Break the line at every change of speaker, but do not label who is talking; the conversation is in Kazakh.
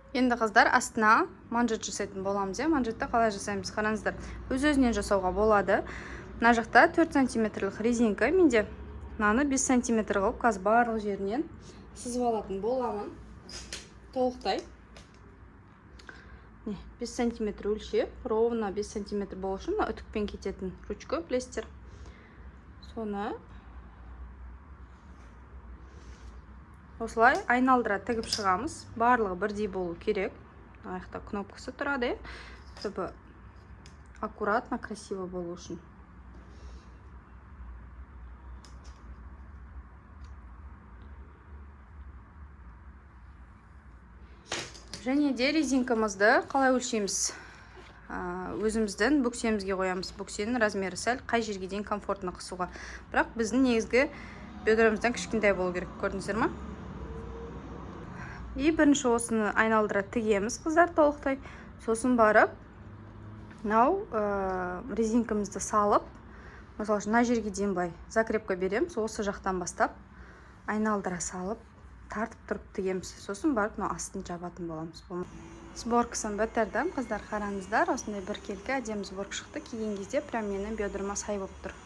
Енді қыздар, астына манжет жасайтын боламыз. Манжетті қалай жасаймыз қараңыздар. Өз-өзінен жасауға болады. Мына жақта 4 сантиметрлік резинка, менде мынаны 5 сантиметр қылып қазір барлық жерінен сызып алатын боламын. Толықтай 5 сантиметр өлшеп, ровно 5 сантиметр болу үшін үтікпен кететін ручка білесіздер. Соны осылай айналдыра тігіп шығамыз. Барлығы бірдей болу керек. Аяқта кнопкасы тұрады, чтобы аккуратно, красиво болу үшін. Және де резинкамызды қалай өлшейміз? Өзіміздің бөксемізге қоямыз. Бөксенің размері сәл қай жерге дейін комфортны қысуға. Бірақ біздің негізгі бедромыздан кішкентай болу керек, көрдіңіздер ме? И бірінші осыны айналдыра тігеміз қыздар толықтай. Сосын барып, мынау резинкамызды салып, мысалы үшін мына жерге дейін былай закрепка береміз. Осы жақтан бастап айналдыра салып, тартып тұрып тігеміз. Сосын барып мынау астын жабатын боламыз. Сборкасын бітірдім, қыздар қараңыздар. Осындай бір келкі әдемі сборка шықты. Киген кезде прям менің бедрома сай болып тұр.